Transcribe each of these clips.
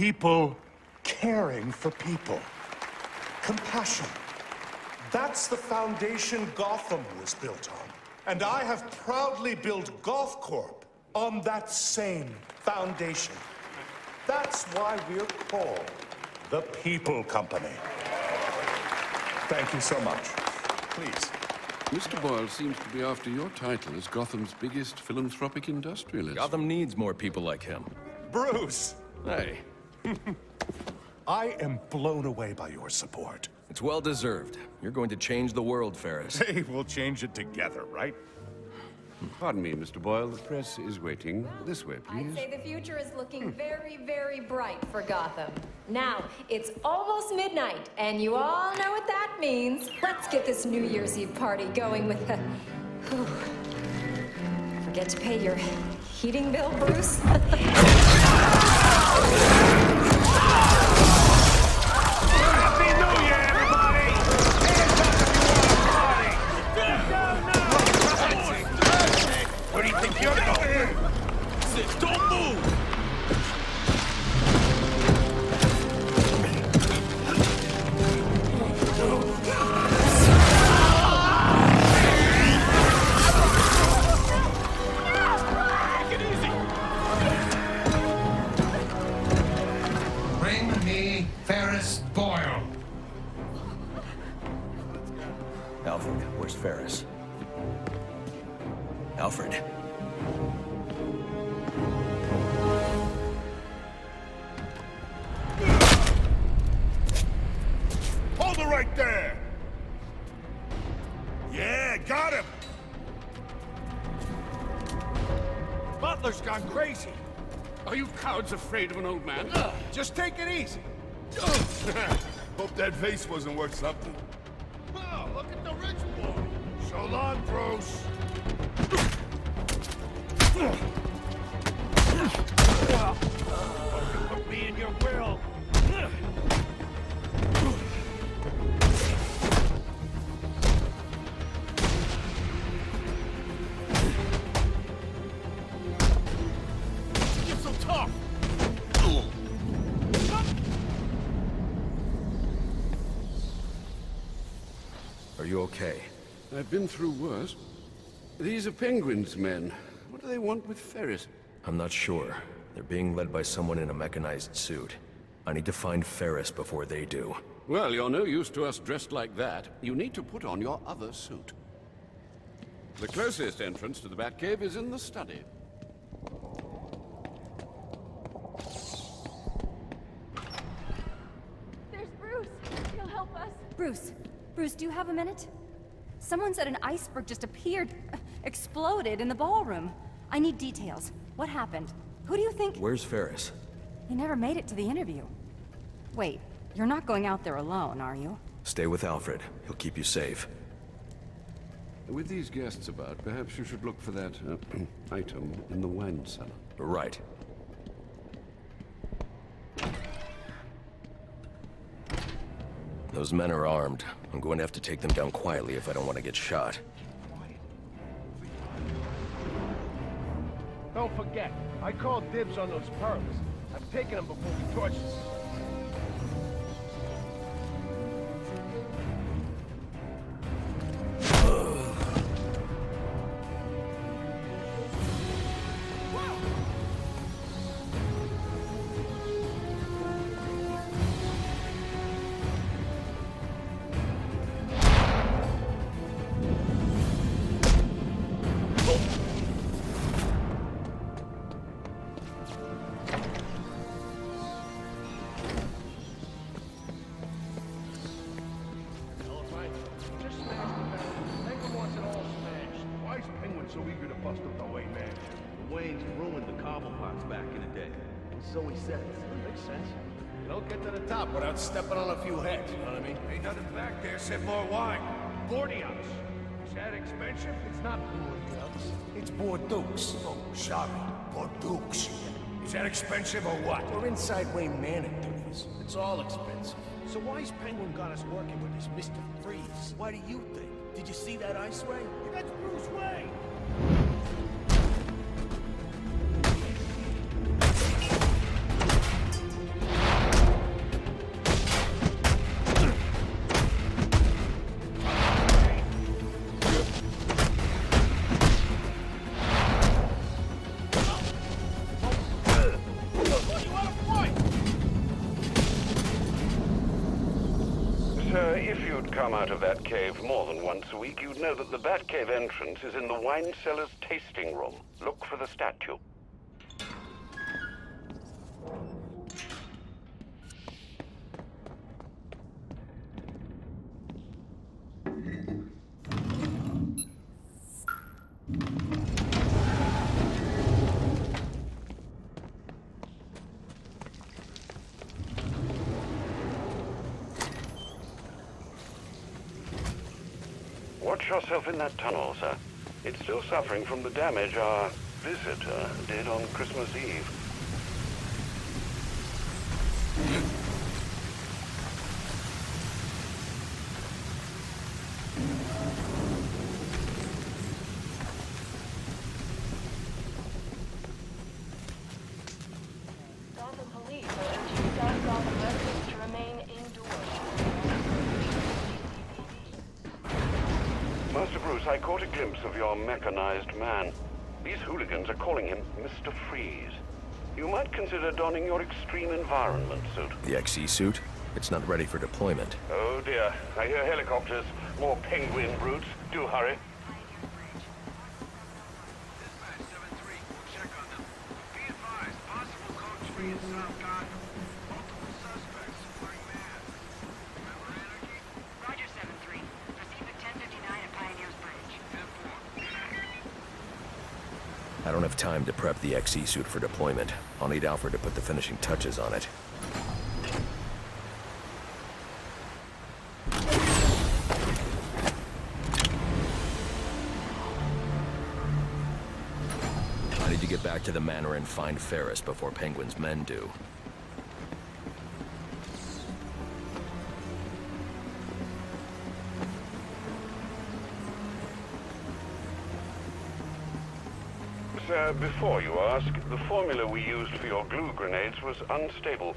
People caring for people. Compassion. That's the foundation Gotham was built on. And I have proudly built Goth Corp on that same foundation. That's why we're called the People Company. Thank you so much. Please. Mr. Boyle seems to be after your title as Gotham's biggest philanthropic industrialist. Gotham needs more people like him. Bruce! Hey. I am blown away by your support. It's well deserved. You're going to change the world, Ferris. Hey, we'll change it together, right? Pardon me, Mr. Boyle. The press is waiting. This way, please. I'd say the future is looking very, very bright for Gotham. Now, it's almost midnight, and you all know what that means. Let's get this New Year's Eve party going with the... Forget to pay your heating bill, Bruce? Happy New Year, everybody! Hands up if you want to party! Where do you think you're going? Sit, don't move! Take it easy! Bring me Ferris Boyle. Alfred, where's Ferris? Alfred. Hold it right there! Yeah, got him! Butler's gone crazy. Are you cowards afraid of an old man? Just take it easy. Hope that vase wasn't worth something. Oh, look at the rich boy. So long, Bruce. Put me in your will. You're so tough. Are you okay? I've been through worse. These are Penguin's men. What do they want with Ferris? I'm not sure. They're being led by someone in a mechanized suit. I need to find Ferris before they do. Well, you're no use to us dressed like that. You need to put on your other suit. The closest entrance to the Batcave is in the study. There's Bruce. He'll help us. Bruce, do you have a minute? Someone said an iceberg just appeared, exploded in the ballroom. I need details. What happened? Who do you think? Where's Ferris? He never made it to the interview. Wait, you're not going out there alone, are you? Stay with Alfred. He'll keep you safe. With these guests about, perhaps you should look for that item in the wine cellar. Right. Those men are armed. I'm going to have to take them down quietly if I don't want to get shot. Don't forget, I called dibs on those pearls. I've taken them before we torch them. So eager to bust up the Wayne mansion. Wayne's ruined the Cobblepots back in the day. So he says. Makes sense. You don't get to the top without stepping on a few heads, you know what I mean? Ain't nothing back there except more wine. Bordeaux. Is that expensive? It's not Bordeaux. It's Bordeaux. Oh, sorry. Bordeaux. Is that expensive or what? We're inside Wayne Manor, dudes. It's all expensive. So why's Penguin got us working with this Mr. Freeze? Why do you think? Did you see that ice ray? That's Bruce Wayne! Sir, if you'd come out of that cave more than once a week, you'd know that the Batcave entrance is in the wine cellar's tasting room. Look for the statue. Watch yourself in that tunnel, sir. It's still suffering from the damage our visitor did on Christmas Eve. Gotham police are urging South Gotham residents to remain indoors. Master Bruce, I caught a glimpse of your mechanized man. These hooligans are calling him Mr. Freeze. You might consider donning your extreme environment suit. The XE suit? It's not ready for deployment. Oh dear, I hear helicopters. More penguin brutes. Do hurry. I don't have time to prep the XE suit for deployment. I'll need Alfred to put the finishing touches on it. I need to get back to the manor and find Ferris before Penguin's men do. Sir, before you ask, the formula we used for your glue grenades was unstable.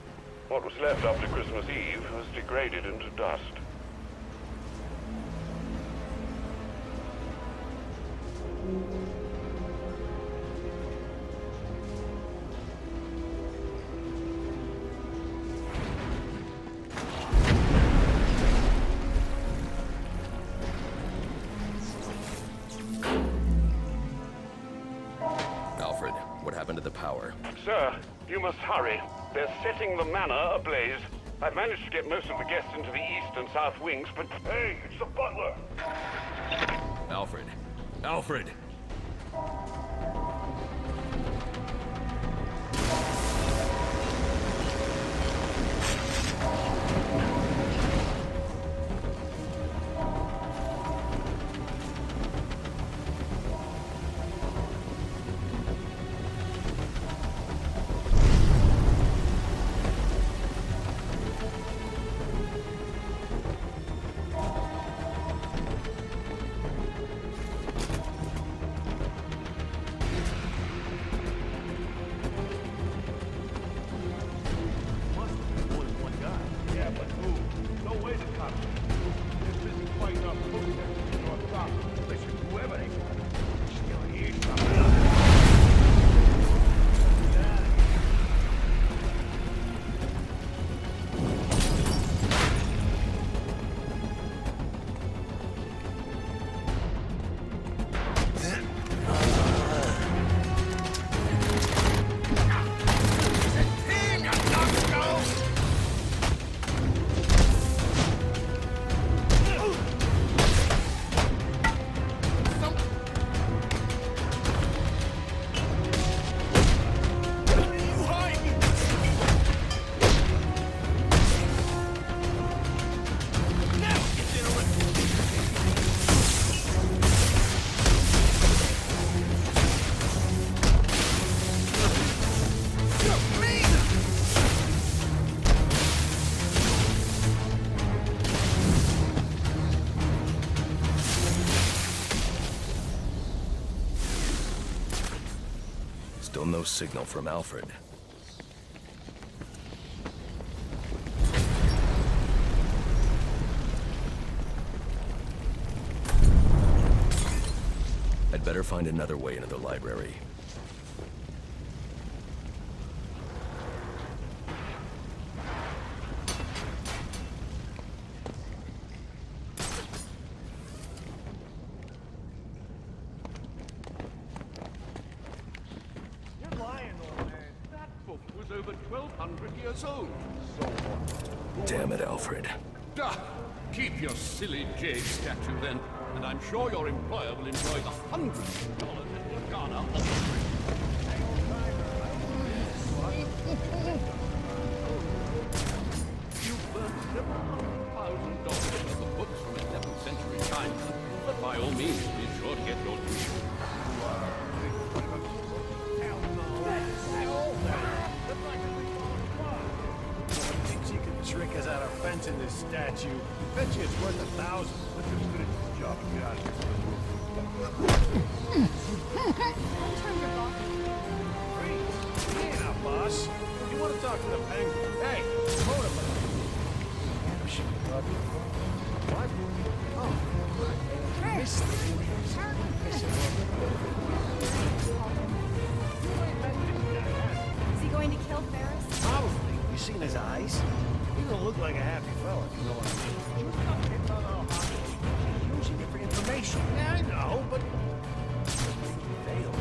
What was left after Christmas Eve has degraded into dust. Alfred, what happened to the power? Sir, you must hurry. They're setting the manor ablaze. I've managed to get most of the guests into the east and south wings, but... Hey, it's the butler! Alfred! Alfred! Still no signal from Alfred. I'd better find another way into the library. years old. Damn it, Alfred. Keep your silly jade statue then, and I'm sure your employer will enjoy the hundreds of dollars it will garner offering. You burned several $100,000 into the books from 11th century times, but by all means, be sure to get your due. Trick us out of fencing this statue. Bet you it's worth 1,000. Let's just finish this job and get out of here. Turn your boss. Freeze! Hey now, boss. You want to talk to the penguin? Hey, motorboat. What? Oh, I missed Is he going to kill Ferris? Probably. You seen his eyes? He don't look like a happy fella, if you know what I mean. You're not know how he's using it for information. Yeah, I know, but... failed.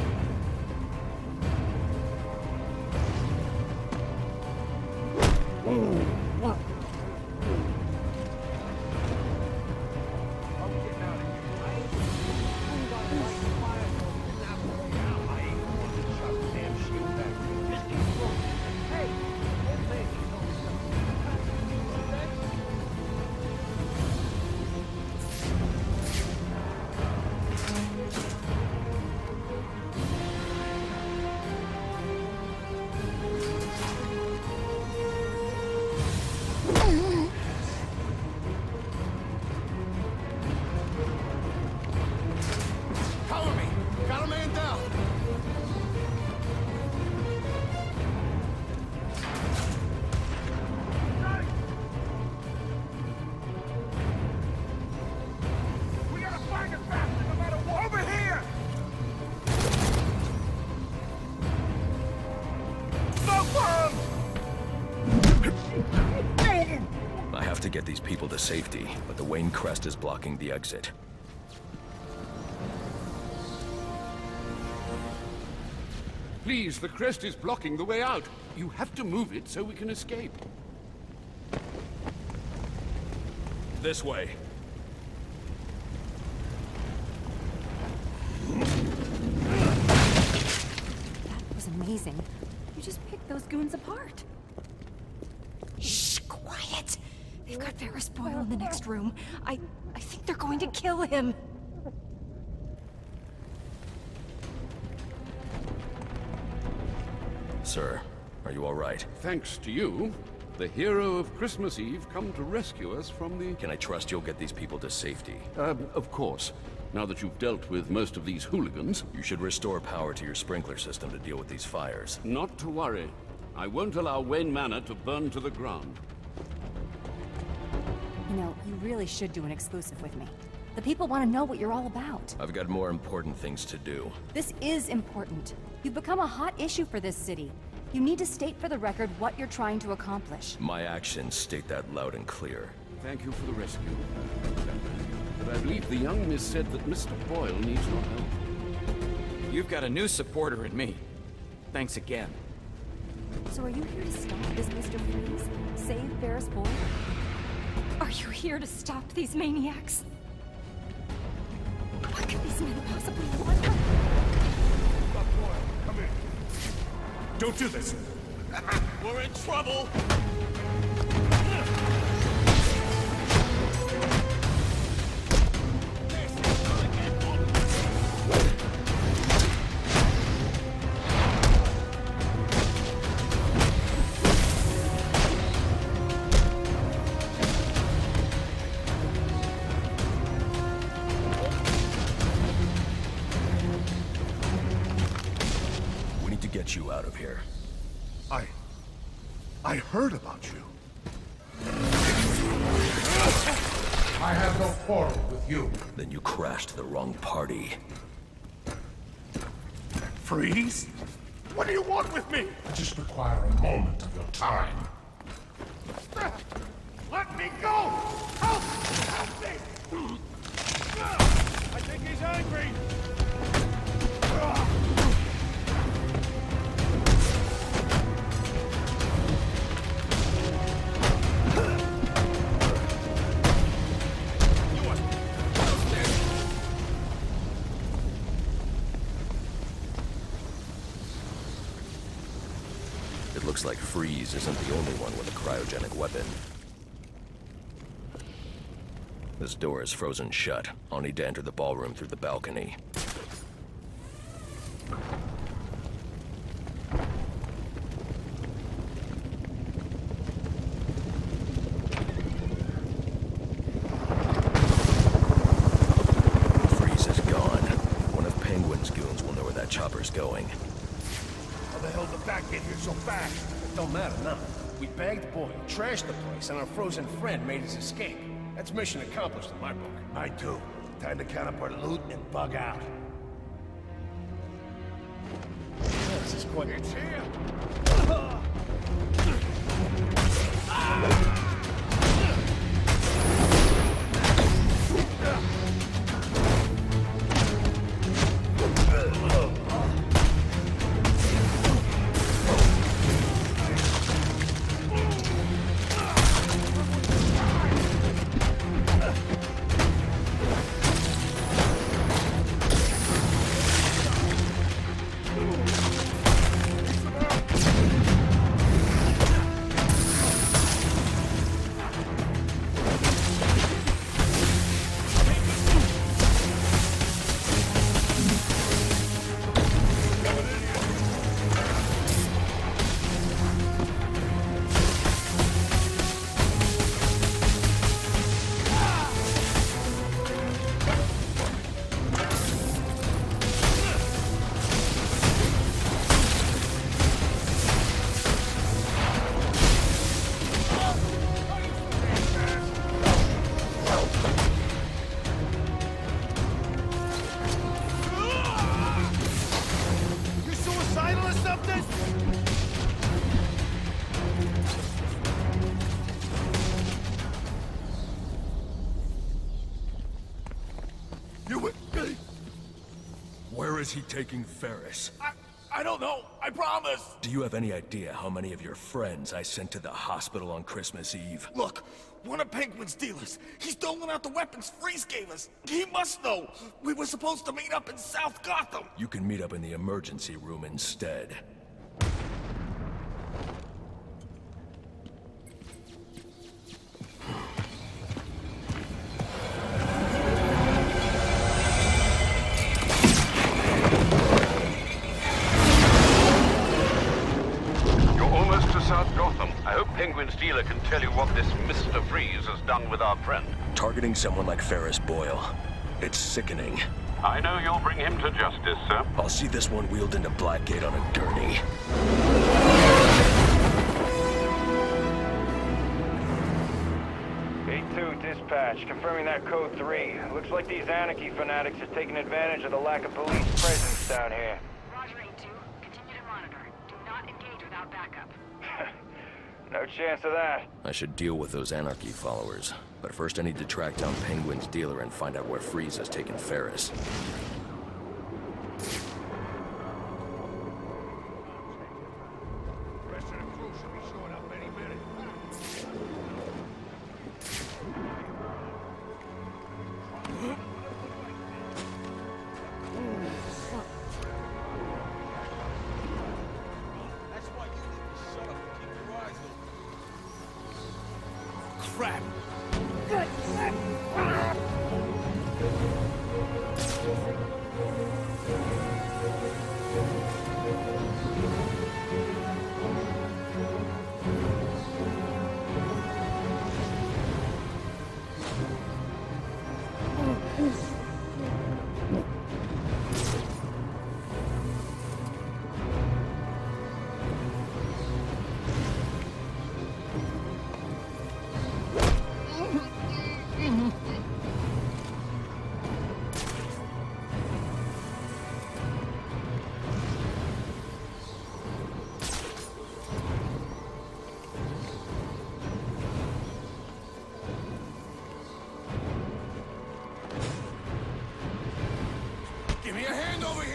What? I'm getting out of here. I ain't got to light the fire. I ain't going to shut the damn shield back. Just keep going. Hey, old lady, you know cover me! Got a man down! We gotta find it faster no matter what! Over here! I have to get these people to safety, but the Wayne crest is blocking the exit. Please, the crest is blocking the way out. You have to move it so we can escape. This way. That was amazing. You just picked those goons apart. Shh, quiet. They've got Ferris Boyle in the next room. I think they're going to kill him. Sir, are you all right? Thanks to you, the hero of Christmas Eve come to rescue us from the... Can I trust you'll get these people to safety? Of course. Now that you've dealt with most of these hooligans... You should restore power to your sprinkler system to deal with these fires. Not to worry. I won't allow Wayne Manor to burn to the ground. You know, you really should do an exclusive with me. The people want to know what you're all about. I've got more important things to do. This is important. You've become a hot issue for this city. You need to state for the record what you're trying to accomplish. My actions state that loud and clear. Thank you for the rescue. But I believe the young miss said that Mr. Boyle needs your help. You've got a new supporter in me. Thanks again. So are you here to stop this Mr. Freeze? Save Ferris Boyle? Are you here to stop these maniacs? What could these men possibly want? Stop Boyle. Come in. Don't do this! We're in trouble! You out of here. I heard about you. I have no quarrel with you. Then you crashed the wrong party. Freeze? What do you want with me? I just require a moment of your time. Let me go! Help! Help me! I think he's angry! Looks like Freeze isn't the only one with a cryogenic weapon. This door is frozen shut. I'll need to enter the ballroom through the balcony. Freeze is gone. One of Penguin's goons will know where that chopper's going. How the hell did that get here so fast? It don't matter now. We bagged Boyle, trashed the place, and our frozen friend made his escape. That's mission accomplished in my book. Mine too. Time to count up our loot and bug out. Yeah, this is quite... It's here! Where is he taking Ferris? I don't know. I promise. Do you have any idea how many of your friends I sent to the hospital on Christmas Eve? Look, one of Penguin's dealers. He's doling out the weapons Freeze gave us. He must know. We were supposed to meet up in South Gotham. You can meet up in the emergency room instead. Penguin's dealer can tell you what this Mr. Freeze has done with our friend. Targeting someone like Ferris Boyle. It's sickening. I know you'll bring him to justice, sir. I'll see this one wheeled into Blackgate on a gurney. 8-2, dispatch. Confirming that code 3. Looks like these anarchy fanatics are taking advantage of the lack of police presence down here. Roger, 8-2. Continue to monitor. Do not engage without backup. No chance of that. I should deal with those anarchy followers. But first I need to track down Penguin's dealer and find out where Freeze has taken Ferris. Crap! Give me a hand over here!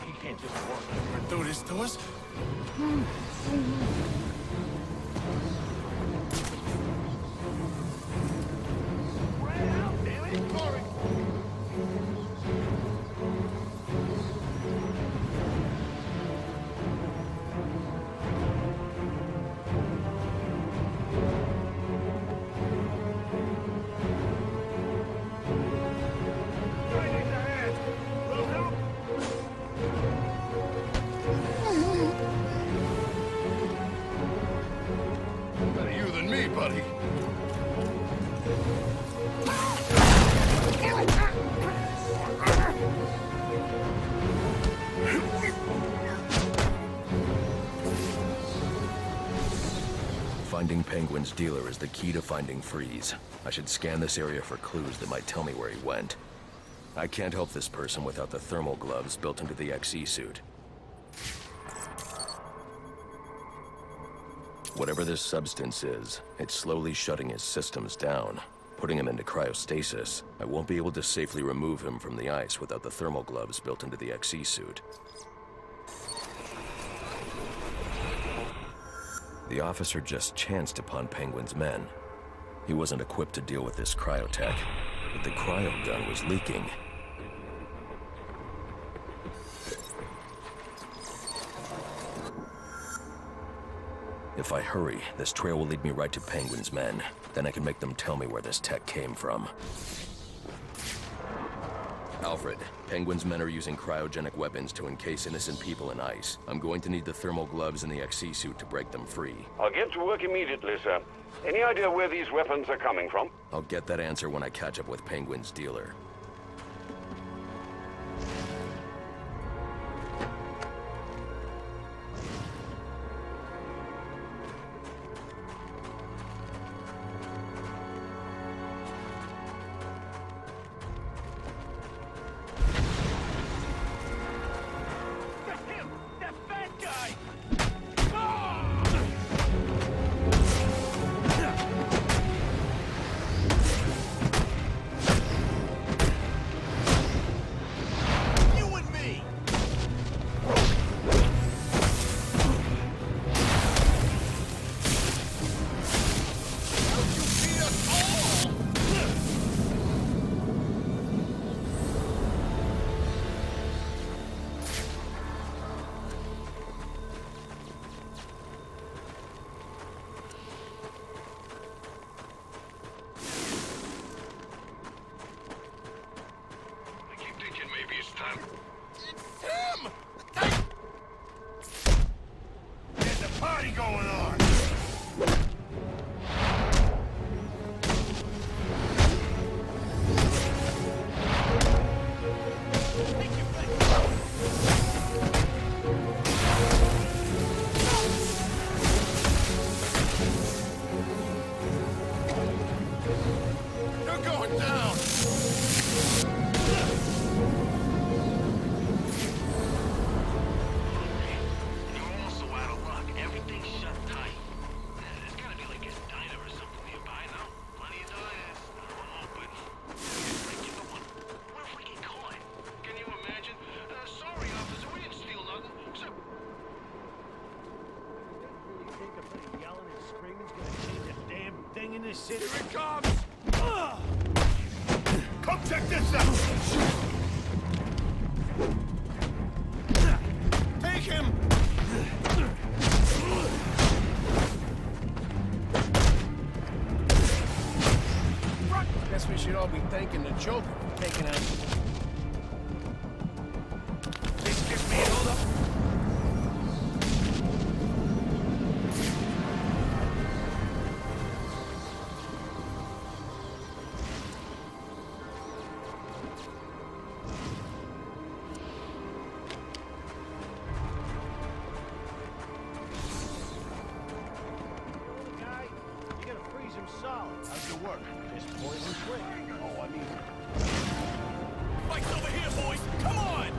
He can't just walk and do this to us. Right out, damn it! Corey! buddy. Finding Penguin's dealer is the key to finding Freeze. I should scan this area for clues that might tell me where he went. I can't help this person without the thermal gloves built into the XE suit. Whatever this substance is, it's slowly shutting his systems down, putting him into cryostasis. I won't be able to safely remove him from the ice without the thermal gloves built into the XE suit. The officer just chanced upon Penguin's men. He wasn't equipped to deal with this cryotech, but the cryo gun was leaking. If I hurry, this trail will lead me right to Penguin's men. Then I can make them tell me where this tech came from. Alfred, Penguin's men are using cryogenic weapons to encase innocent people in ice. I'm going to need the thermal gloves and the XE suit to break them free. I'll get to work immediately, sir. Any idea where these weapons are coming from? I'll get that answer when I catch up with Penguin's dealer. Here it comes! Come check this out! Take him! Guess we should all be thanking the Joker for taking out... Please give me a hold up! How's your work? Just poison quick. Oh, I mean... Fight's over here, boys! Come on!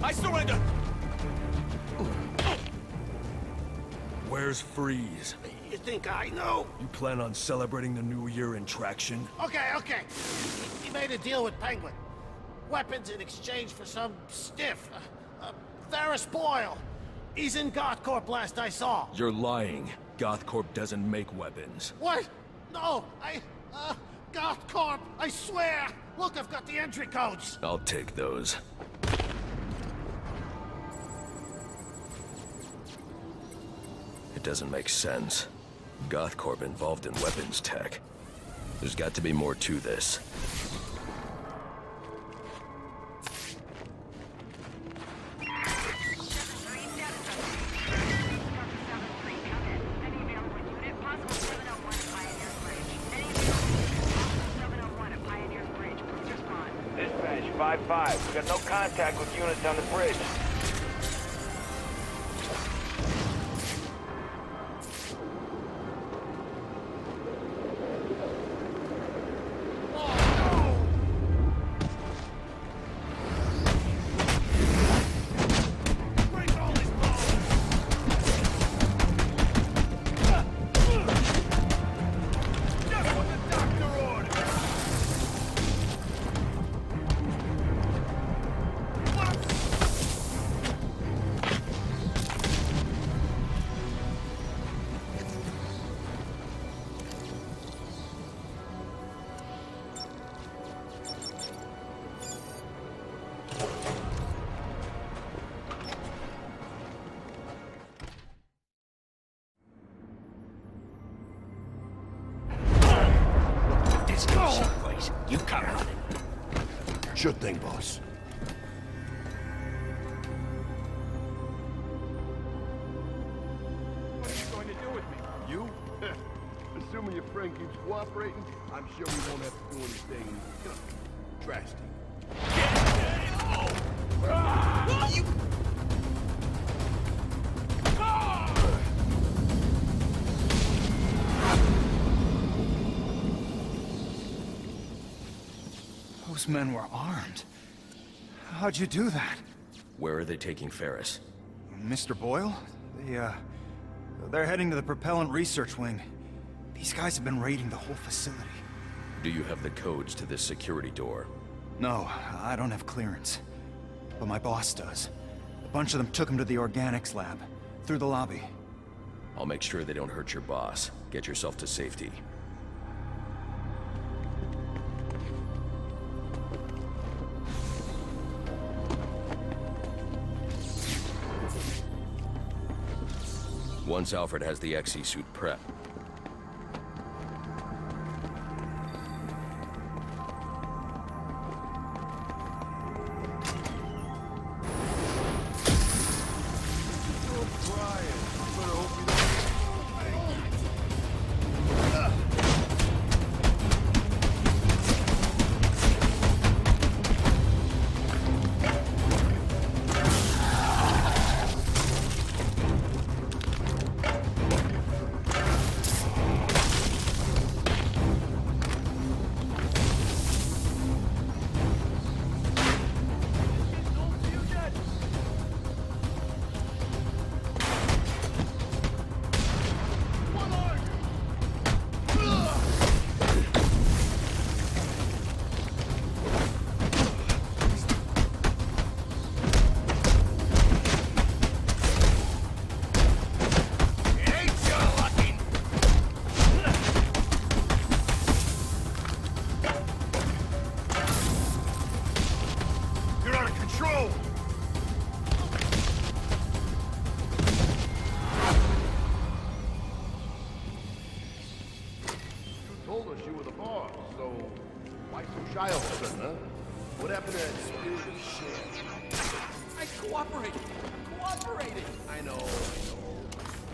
I surrender! Where's Freeze? You think I know? You plan on celebrating the New Year in traction? Okay. He made a deal with Penguin. Weapons in exchange for some stiff. Ferris Boyle. He's in Gothcorp last I saw. You're lying. Gothcorp doesn't make weapons. What? No, Gothcorp, I swear! Look, I've got the entry codes! I'll take those. It doesn't make sense. Gothcorp involved in weapons tech. There's got to be more to this. Dispatch 5-5. We got no contact with units on the bridge. You come on. Sure thing, boss. What are you going to do with me? You? Assuming your friend keeps cooperating, I'm sure we won't have to do anything, you know, drastic. Those men were armed. How'd you do that? Where are they taking Ferris? Mr. Boyle? They're heading to the propellant research wing. These guys have been raiding the whole facility. Do you have the codes to this security door? No, I don't have clearance. But my boss does. A bunch of them took him to the organics lab, through the lobby. I'll make sure they don't hurt your boss. Get yourself to safety. Once Alfred has the XE suit prepped, What happened to that spirit of shit? I cooperated. I know.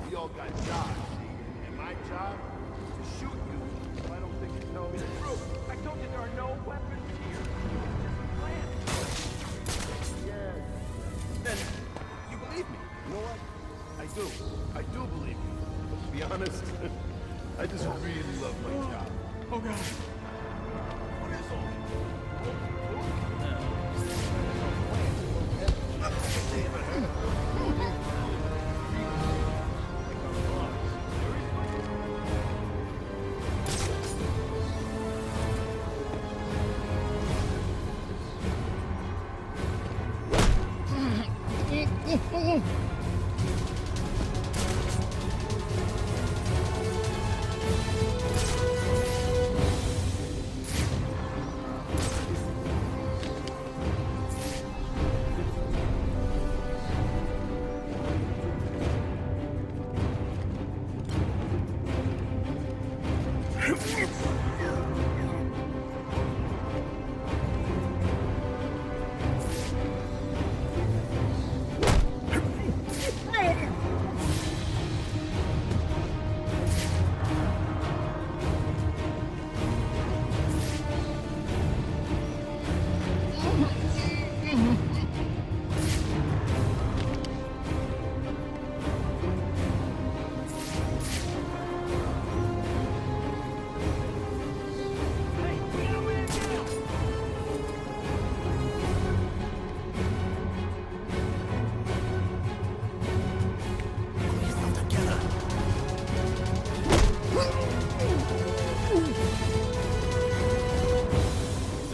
We all got jobs, see? And my job is to shoot you if I don't think you're telling me the truth. I told you there are no weapons here. Yeah. Then you believe me. You know what? I do believe you. But to be honest, I just really love my job. Oh God. What is all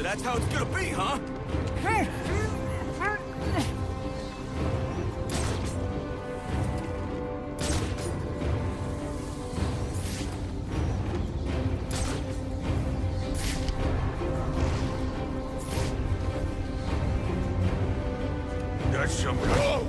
that's how it's gonna be, huh? That's some kind.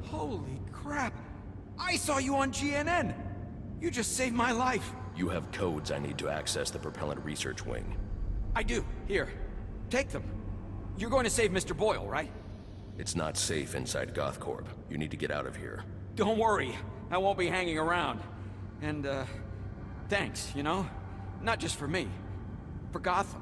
Holy crap! I saw you on GNN! You just saved my life! You have codes I need to access the propellant research wing. I do. Here. Take them. You're going to save Mr. Boyle, right? It's not safe inside GothCorp. You need to get out of here. Don't worry. I won't be hanging around. And, thanks, you know? Not just for me. For Gotham.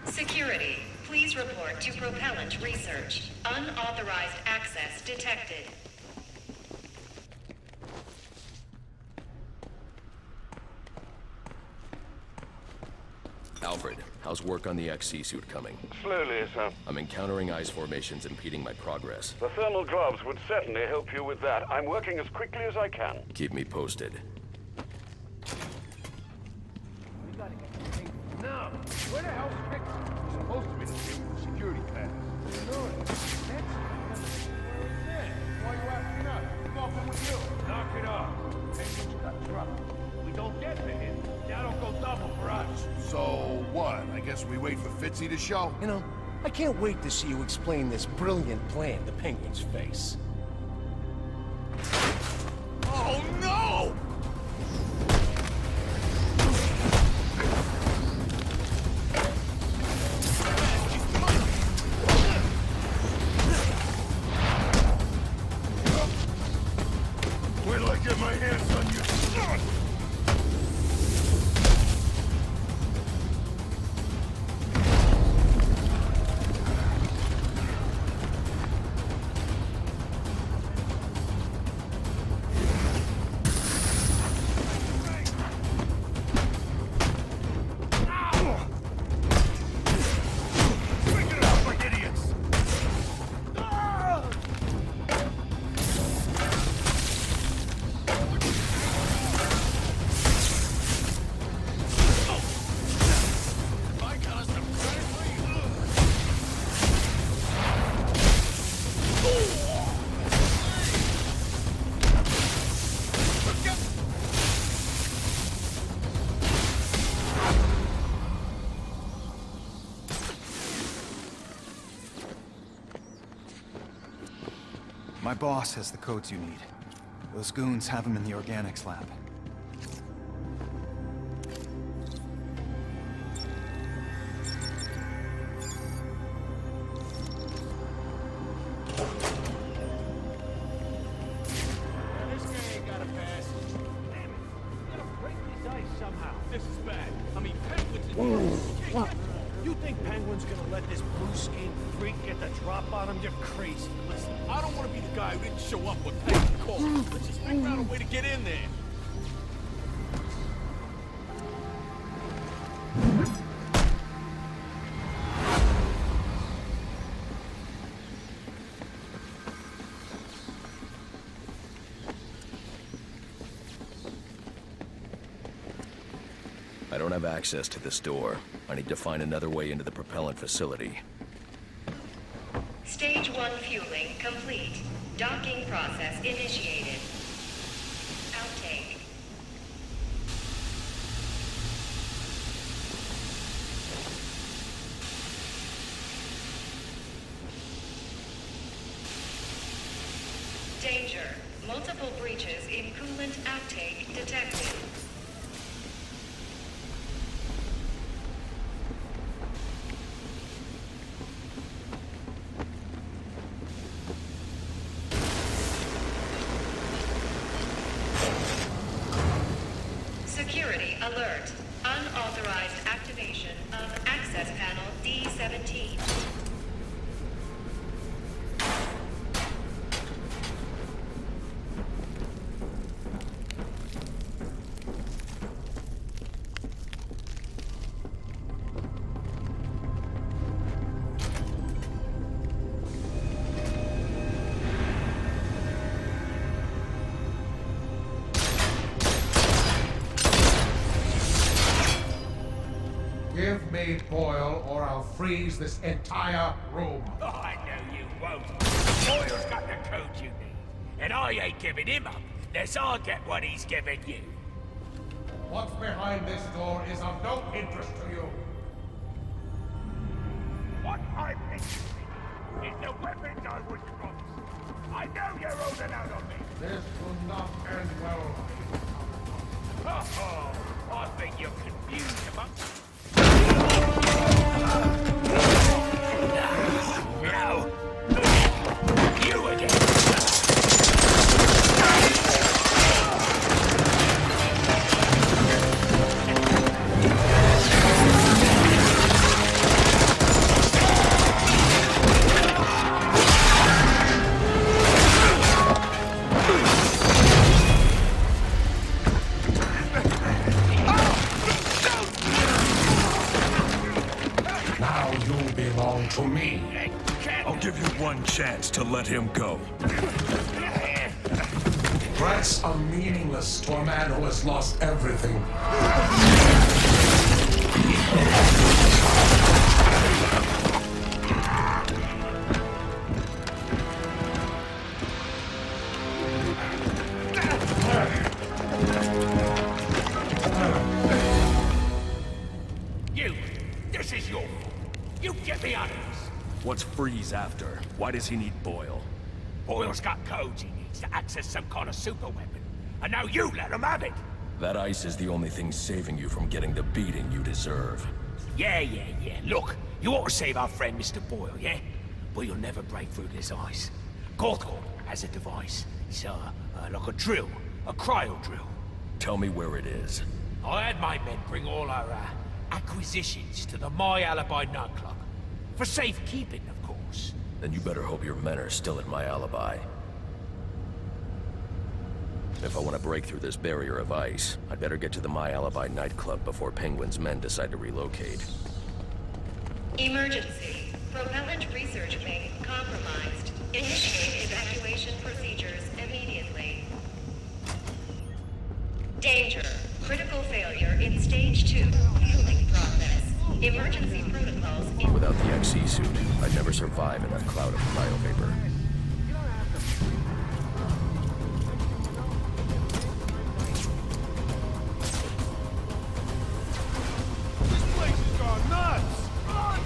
Security, please report to propellant research. Unauthorized access detected. Alfred, how's work on the XC suit coming? Slowly, sir. I'm encountering ice formations impeding my progress. The thermal gloves would certainly help you with that. I'm working as quickly as I can. Keep me posted. No, where the hell's Victor? He's supposed to be the kid with the security pass. You know it. That's where he's in. Why are you acting up? He's walking with you. Knock it off. Penguin's got trouble. We don't get to him. That'll go double for us. So what? I guess we wait for Fitzy to show? You know, I can't wait to see you explain this brilliant plan to Penguin's face. Oh, no! Wait till I get my hands on you. My boss has the codes you need. Those goons have them in the organics lab. This guy ain't got a pass. Damn it. We gotta break his ice somehow. This is bad. I mean, Penguin's... You think Penguin's gonna let this blue-skinned freak get the drop on him? You're crazy. Listen, I don't want to be the guy who didn't show up when Penguin called. Let's just figure out a way to get in there. I don't have access to this door. I need to find another way into the propellant facility. Stage 1 fueling complete. Docking process initiated. Outtake. Danger. Multiple breaches in coolant outtake detected. Give me Boyle, or I'll freeze this entire room. Oh, I know you won't. Boyle's got the code you need. And I ain't giving him up, unless I get what he's giving you. What's behind this door is of no interest to you. What I'm interested in is the weapons I was promised. I know you're holding out on me. This will not end well. Oh, I think you're confused about... No! You again! To me. I'll give you one chance to let him go. Threats are meaningless to a man who has lost everything. This is your fault. You get me out of this. What's Freeze after? Why does he need Boyle? Boyle's got codes he needs to access some kind of super weapon. And now you let him have it. That ice is the only thing saving you from getting the beating you deserve. Yeah. Look, you ought to save our friend Mr. Boyle, yeah? But you'll never break through this ice. Gothcorp has a device. It's like a drill. A cryo drill. Tell me where it is. I had my men bring all our acquisitions to the My Alibi nightclub. For safekeeping, of course. Then you better hope your men are still at My Alibi. If I want to break through this barrier of ice, I'd better get to the My Alibi nightclub before Penguin's men decide to relocate. Emergency. Propellant research wing compromised. Initiate evacuation procedures immediately. Danger. Critical failure in stage 2. Fueling process. Emergency protocols in... Without the XE suit, I'd never survive in that cloud of cryovapor. This place has gone nuts! Run!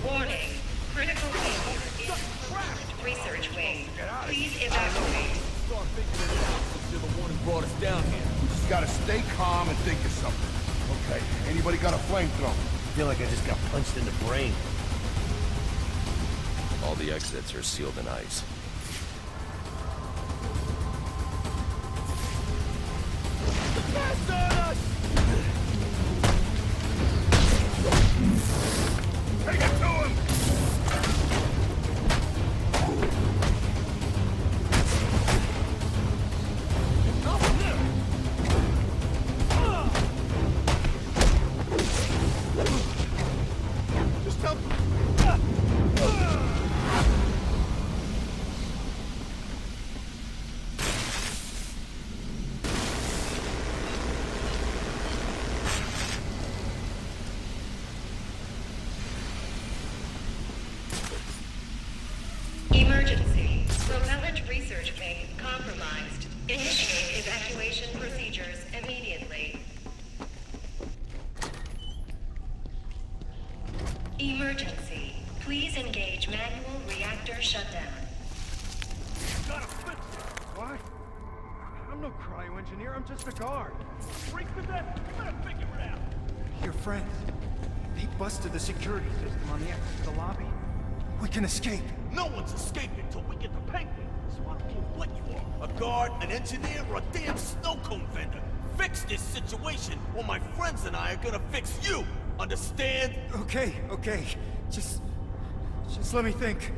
Warning. Critical failure in propellant research wing. Please evacuate. Start thinking it out since you're the one who brought us down here. We just gotta stay calm and think of something. Okay, anybody got a flamethrower? I feel like I just got punched in the brain. All the exits are sealed in ice. That's on us! Take it to him! Just help. Emergency. Propellant research wing compromised. Initiate evacuation procedures immediately. Emergency. Please engage manual reactor shutdown. Gotta fix it! What? I'm no cryo-engineer, I'm just a guard. Freak to death! You better figure it out! Your friends. They busted the security system on the exit to the lobby. We can escape. No one's escaping until we get the Penguin. So I don't care what you are. A guard, an engineer, or a damn snow cone vendor. Fix this situation, or my friends and I are gonna fix you. Understand? Okay. Just let me think.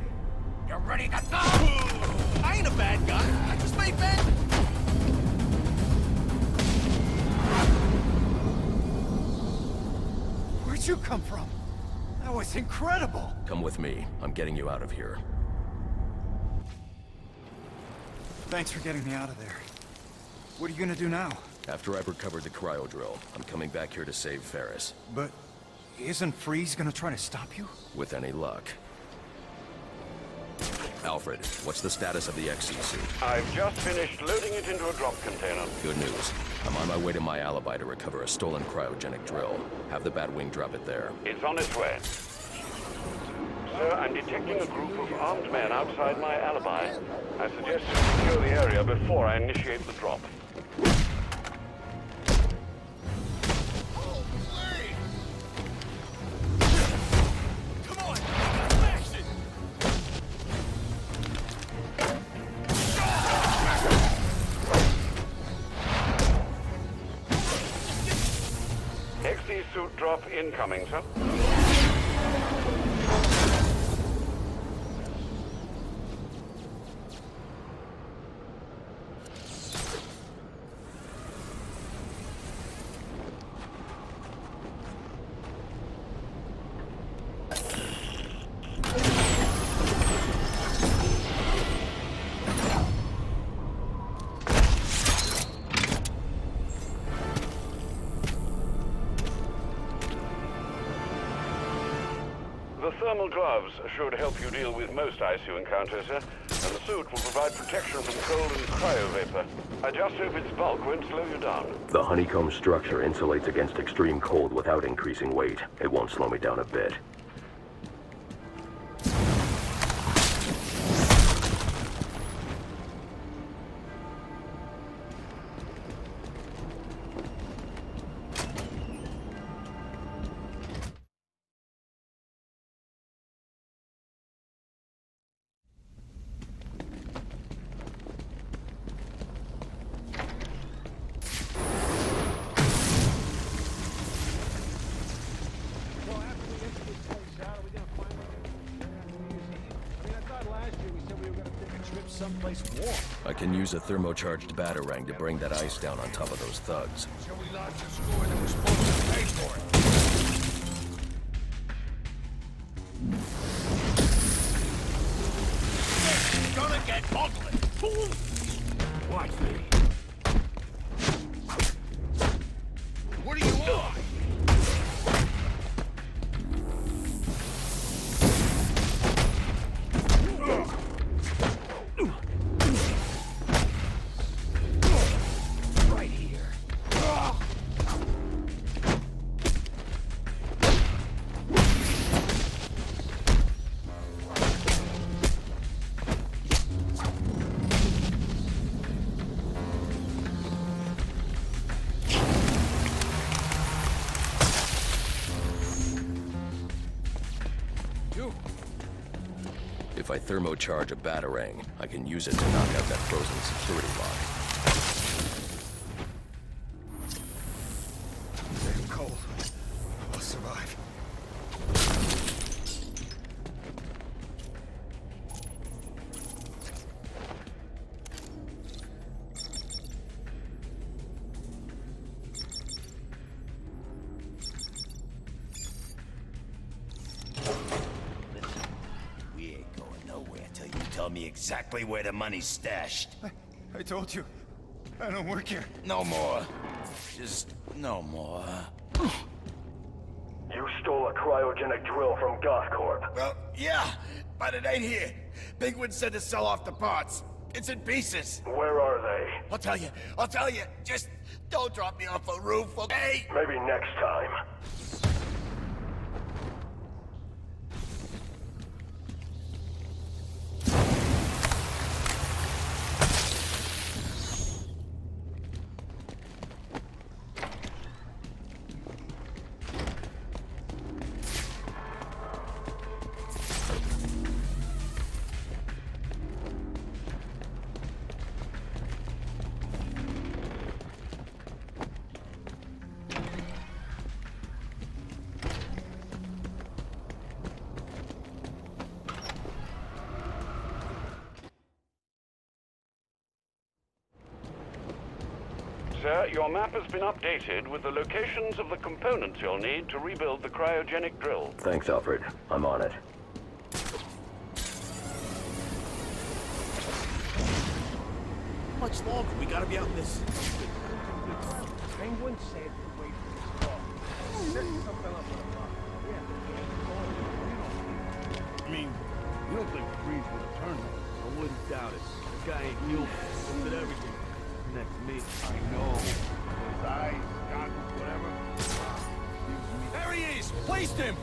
You ready to go? I ain't a bad guy. I just made bad. Where'd you come from? That was incredible! Come with me. I'm getting you out of here. Thanks for getting me out of there. What are you gonna do now? After I've recovered the cryo drill, I'm coming back here to save Ferris. But Isn't Freeze gonna try to stop you? With any luck. Alfred, what's the status of the XC suit? I've just finished loading it into a drop container. Good news. I'm on my way to my alibi to recover a stolen cryogenic drill. Have the Batwing drop it there. It's on its way. Sir, I'm detecting a group of armed men outside my alibi. I suggest you secure the area before I initiate the drop. Suit drop incoming, sir. Thermal gloves should help you deal with most ICU encounters, sir, and the suit will provide protection from cold and cryovapor. I just hope its bulk won't slow you down. The honeycomb structure insulates against extreme cold without increasing weight. It won't slow me down a bit. Someplace warm. I can use a thermocharged batarang to bring that ice down on top of those thugs. So we lost the score that we're supposed to pay for it. It's gonna get ugly. Watch me. What do you want? If I thermocharge a batarang, I can use it to knock out that frozen security lock. I'm cold. I'll survive. Tell me exactly where the money's stashed. I told you. I don't work here. No more. Just no more. You stole a cryogenic drill from Gothcorp. Well, yeah, but it ain't here. Penguin said to sell off the parts. It's in pieces. Where are they? I'll tell you. Just don't drop me off a roof, okay? Maybe next time. Sir, your map has been updated with the locations of the components you'll need to rebuild the cryogenic drill. Thanks, Alfred. I'm on it. How much longer? We gotta be out in this. Penguin said to wait for this call. Set something up with a bomb. wouldn't doubt it. This guy ain't human. Looks at everything. Next me. I know. His eyes, goggles, whatever. There he is! Placed him!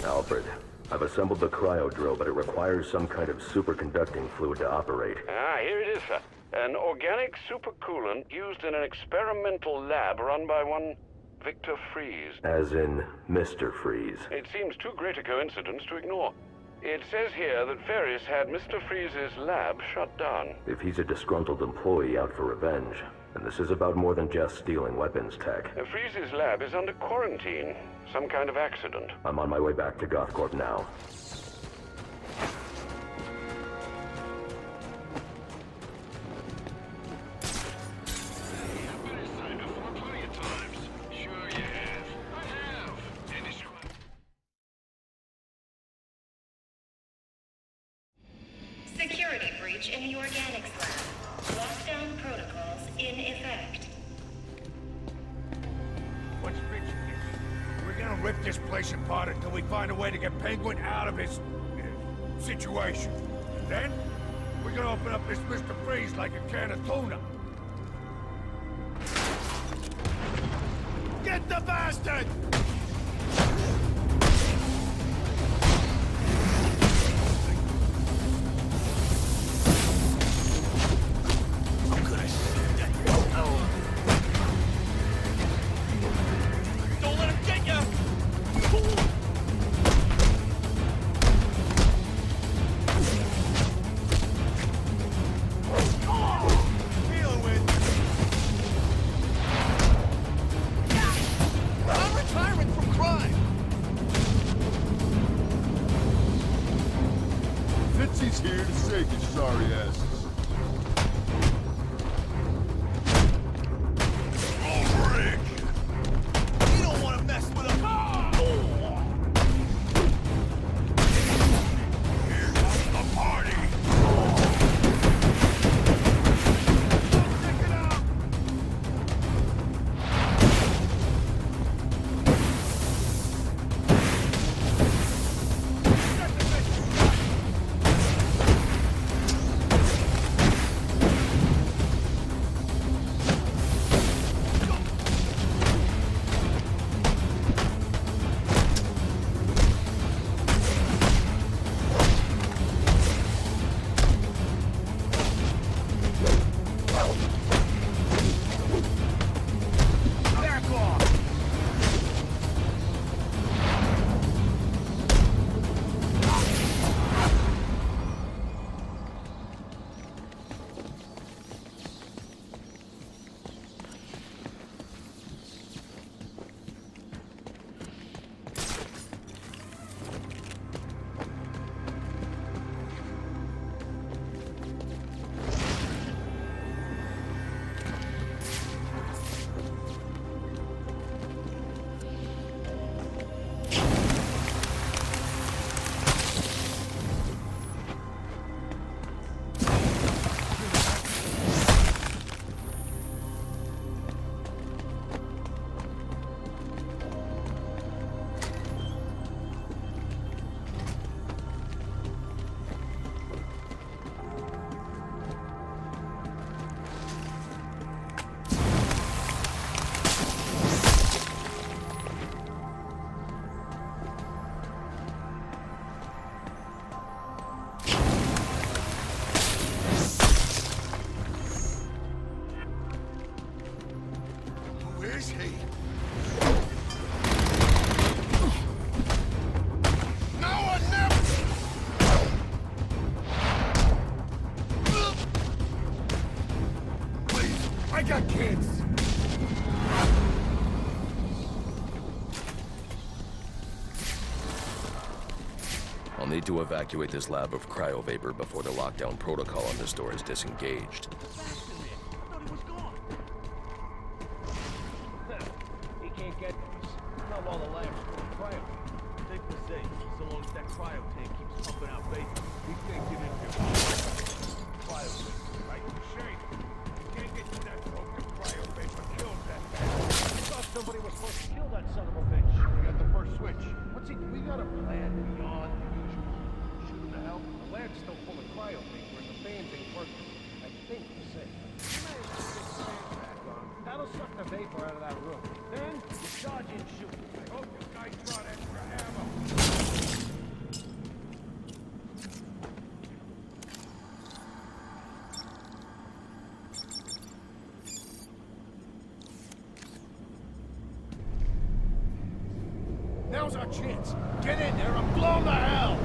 Alfred, I've assembled the cryo drill, but it requires some kind of superconducting fluid to operate. Ah, here it is, sir. An organic supercoolant used in an experimental lab run by one Victor Freeze. As in Mr. Freeze. It seems too great a coincidence to ignore. It says here that Ferris had Mr. Freeze's lab shut down. If he's a disgruntled employee out for revenge, then this is about more than just stealing weapons tech. Freeze's lab is under quarantine. Some kind of accident. I'm on my way back to Gothcorp now. Security breach in the organics lab. Lockdown protocols in effect. What's Beechen? We're gonna rip this place apart until we find a way to get Penguin out of his situation. And then we're gonna open up this Mr. Freeze like a can of tuna. Get the bastard! He's here to save his sorry asses. Oh, Rick! You don't want to mess with him. Here comes the party. Check it out. is he? No one never! Please, I got kids! I'll need to evacuate this lab of cryovapor before the lockdown protocol on this door is disengaged. He can't get this. Not all the labs are cryo. Safe to say, so long as that cryo tank keeps pumping out vapor, We can't get in here. cryo tank, right? Shame. You can't get to that broken cryo vapor. Killed that man. I thought somebody was supposed to kill that son of a bitch. We got the first switch. What's he? We got a plan beyond the usual. Shoot him to hell. The lab's still full of cryo vapor and the fans ain't working. I think you're safe. That'll suck the vapor out of that room. Then you charge and shoot. I hope you guys brought extra ammo. Now's our chance. Get in there and blow them to hell!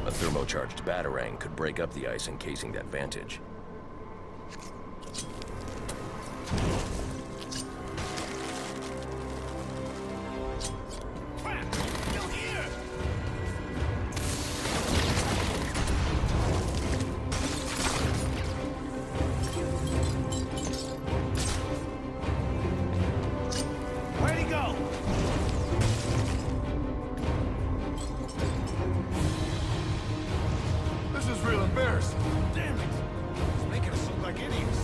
A thermocharged batarang could break up the ice encasing that vantage. Crap! Still here! Where'd he go? This is real embarrassing. Damn it! It's making us look like idiots.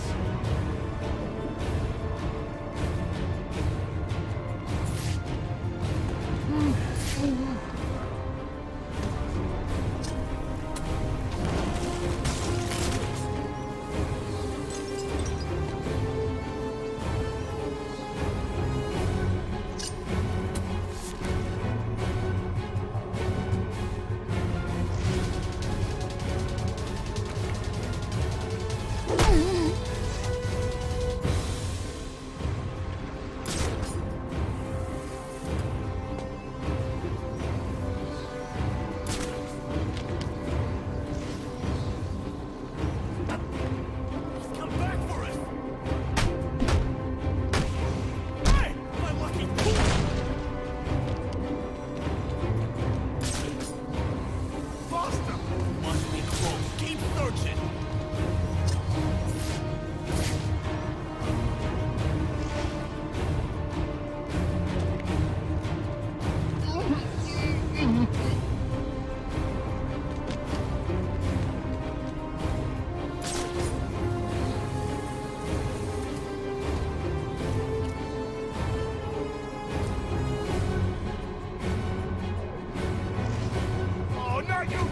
Come back for us! Hey! My lucky fool! Lost him! Must be close. Keep searching! Oh, not you too!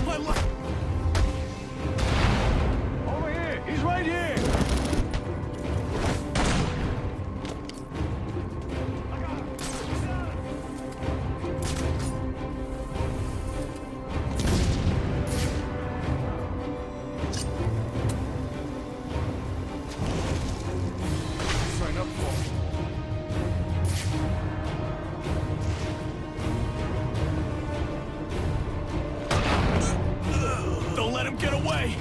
My luck! Over here! He's right here! Sign up for it. Don't let him get away!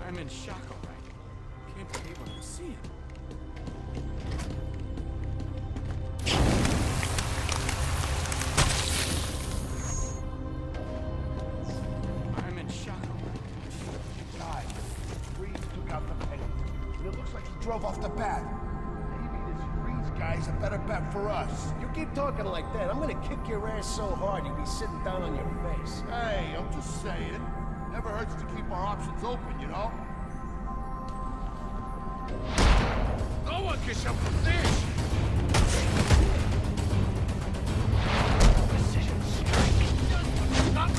I'm in shock, all right. Can't believe what I'm seeing. it looks like he drove off the bat. Maybe this Freeze guy's a better bet for us. You keep talking like that, I'm gonna kick your ass so hard you'll be sitting down on your face. Hey, I'm just saying. Never hurts to keep our options open, you know? No one can jump from this! Precision strike! Not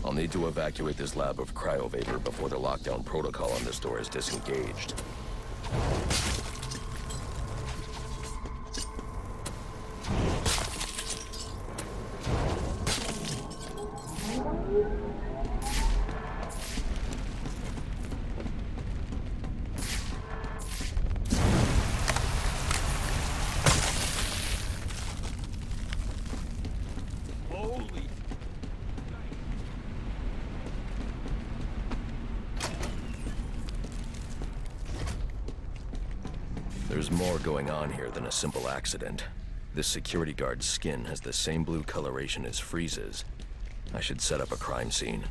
I'll need to evacuate this lab of cryovapor before the lockdown protocol on this door is disengaged. There's more going on here than a simple accident. This security guard's skin has the same blue coloration as Freeze's. I should set up a crime scene.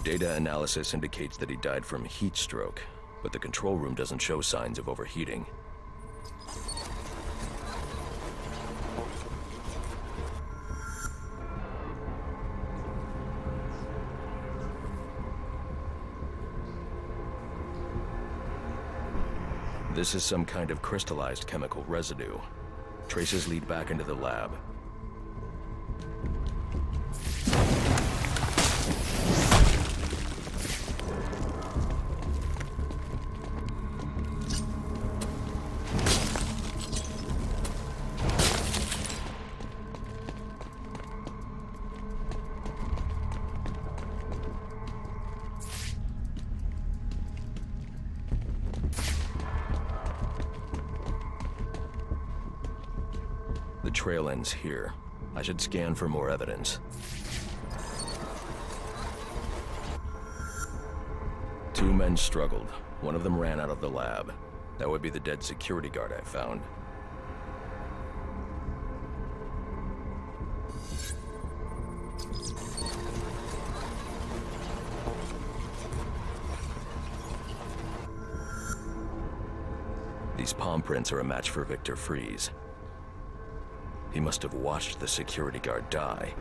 Data analysis indicates that he died from heat stroke, but the control room doesn't show signs of overheating. This is some kind of crystallized chemical residue. Traces lead back into the lab. The trail ends here. I should scan for more evidence. Two men struggled. One of them ran out of the lab. That would be the dead security guard I found. These palm prints are a match for Victor Freeze. He must have watched the security guard die.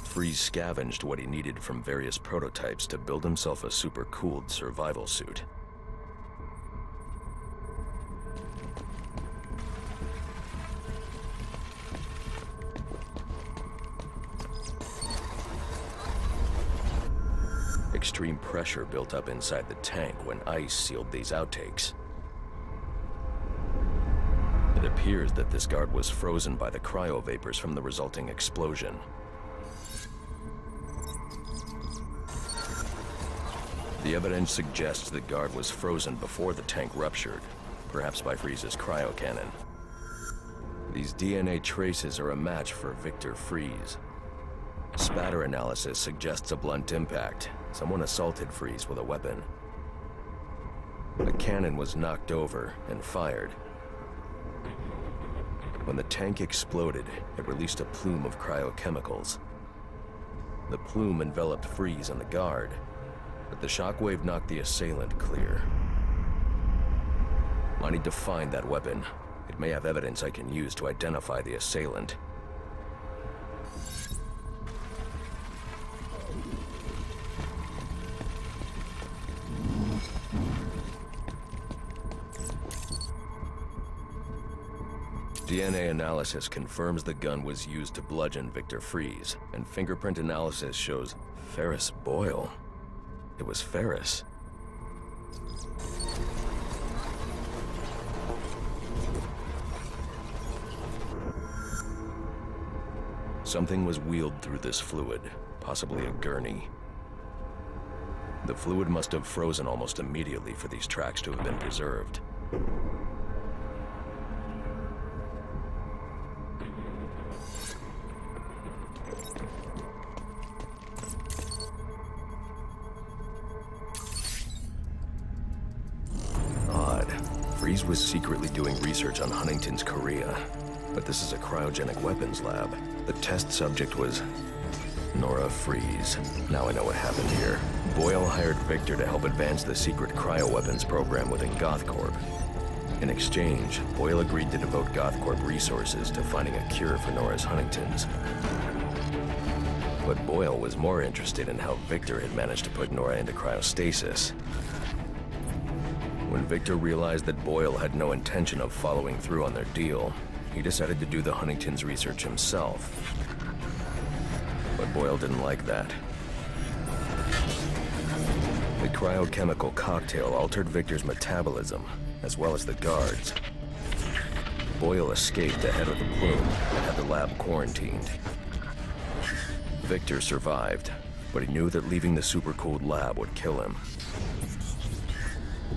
Freeze scavenged what he needed from various prototypes to build himself a super-cooled survival suit. Extreme pressure built up inside the tank when ice sealed these outtakes. It appears that this guard was frozen by the cryovapors from the resulting explosion. The evidence suggests the guard was frozen before the tank ruptured, perhaps by Freeze's cryocannon. These DNA traces are a match for Victor Freeze. Spatter analysis suggests a blunt impact. Someone assaulted Freeze with a weapon. The cannon was knocked over and fired. When the tank exploded, it released a plume of cryochemicals. The plume enveloped Freeze and the guard, but the shockwave knocked the assailant clear. I need to find that weapon. It may have evidence I can use to identify the assailant. DNA analysis confirms the gun was used to bludgeon Victor Freeze, and fingerprint analysis shows Ferris Boyle. It was Ferris. Something was wheeled through this fluid. possibly a gurney. The fluid must have frozen almost immediately for these tracks to have been preserved. Odd. Freeze was secretly doing research on Huntington's Korea, but this is a cryogenic weapons lab. The test subject was Nora Freeze. Now I know what happened here. Boyle hired Victor to help advance the secret cryoweapons program within GothCorp. In exchange, Boyle agreed to devote GothCorp resources to finding a cure for Nora's Huntington's. But Boyle was more interested in how Victor had managed to put Nora into cryostasis. When Victor realized that Boyle had no intention of following through on their deal, he decided to do the Huntington's research himself. But Boyle didn't like that. The cryochemical cocktail altered Victor's metabolism, as well as the guards. Boyle escaped ahead of the plume and had the lab quarantined. Victor survived, but he knew that leaving the supercooled lab would kill him.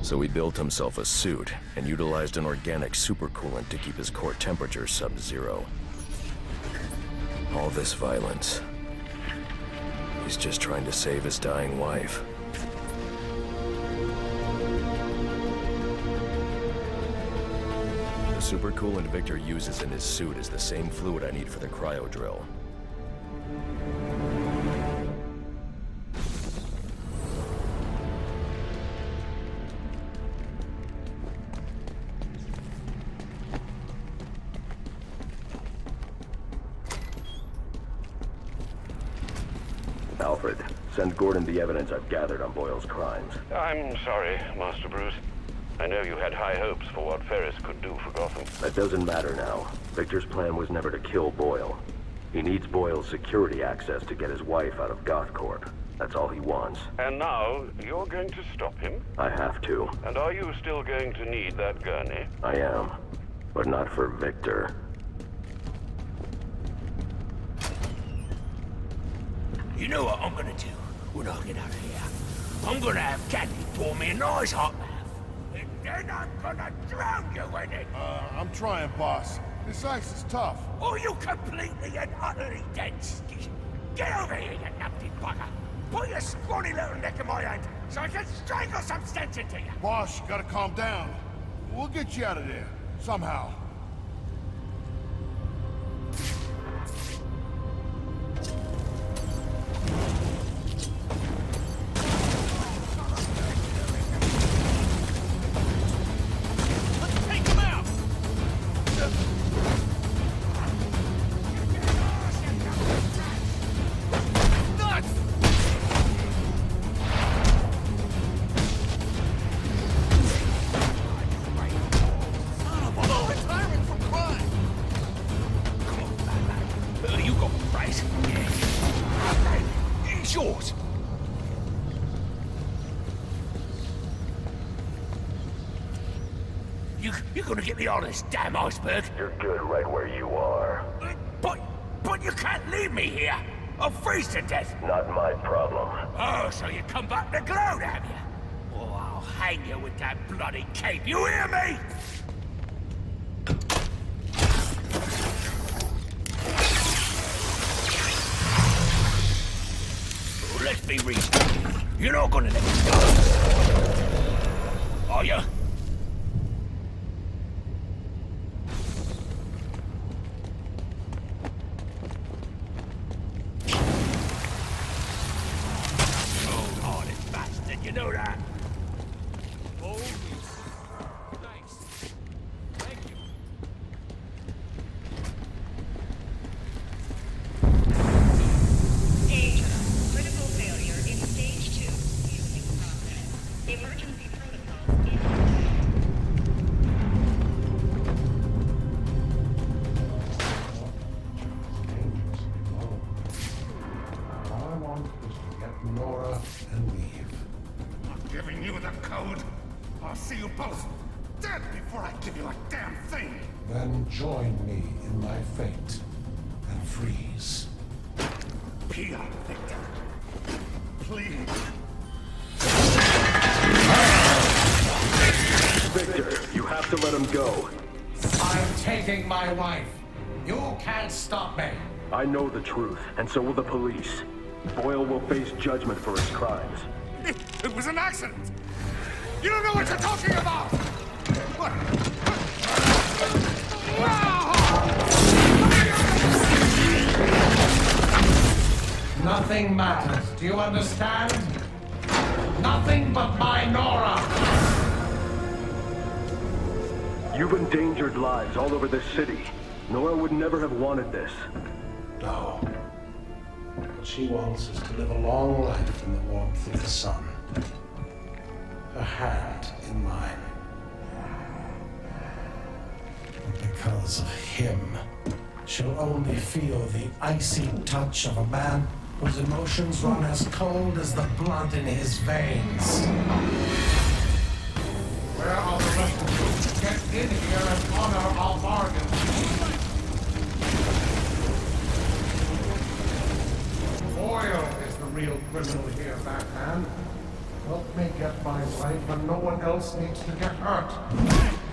So he built himself a suit and utilized an organic supercoolant to keep his core temperature sub-zero. All this violence. He's just trying to save his dying wife. The supercoolant Victor uses in his suit is the same fluid I need for the cryo drill. Alfred, send Gordon the evidence I've gathered on Boyle's crimes. I'm sorry, Master Bruce. I know you had high hopes for what Ferris could do for Gotham. That doesn't matter now. Victor's plan was never to kill Boyle. He needs Boyle's security access to get his wife out of GothCorp. That's all he wants. And now, you're going to stop him? I have to. And are you still going to need that gurney? I am. But not for Victor. You know what I'm gonna do when I get out of here? I'm gonna have Caddy pour me a nice hot bath. And then I'm gonna drown you in it. I'm trying, boss. This ice is tough. Oh, you completely and utterly dead skit. Get over here, you numpty bugger. Put your scrawny little neck in my hand so I can strangle some sense into you. Boss, you gotta calm down. We'll get you out of there. Somehow. You're gonna get me on this damn iceberg. You're good right where you are. But you can't leave me here. I'll freeze to death. Not my problem. Oh, so you come back to gloat, have you? Oh, I'll hang you with that bloody cape. You hear me? Let's be reasonable. You're not gonna let me go. Are you? You know that? Oh, nice. Thank you. Danger. Critical failure in stage 2. Fueling process. Emergency protocols in All I want is to get Nora and leave. Giving you the code? I'll see you both dead before I give you a damn thing! Then join me in my fate and freeze. peon, Victor. Please. Victor, you have to let him go. I'm taking my wife. You can't stop me. I know the truth, and so will the police. Boyle will face judgment for his crimes. It was an accident. You don't know what you're talking about. What? Nothing matters. Do you understand? Nothing but my Nora. You've endangered lives all over this city. Nora would never have wanted this. No. What she wants is to live a long life in the warmth of the sun. Her hand in mine. And because of him, she'll only feel the icy touch of a man whose emotions run as cold as the blood in his veins. Where are the rest of you? Get in here and honor our bargain. Boyle is the real criminal here, Batman. Help me get my wife, and no one else needs to get hurt.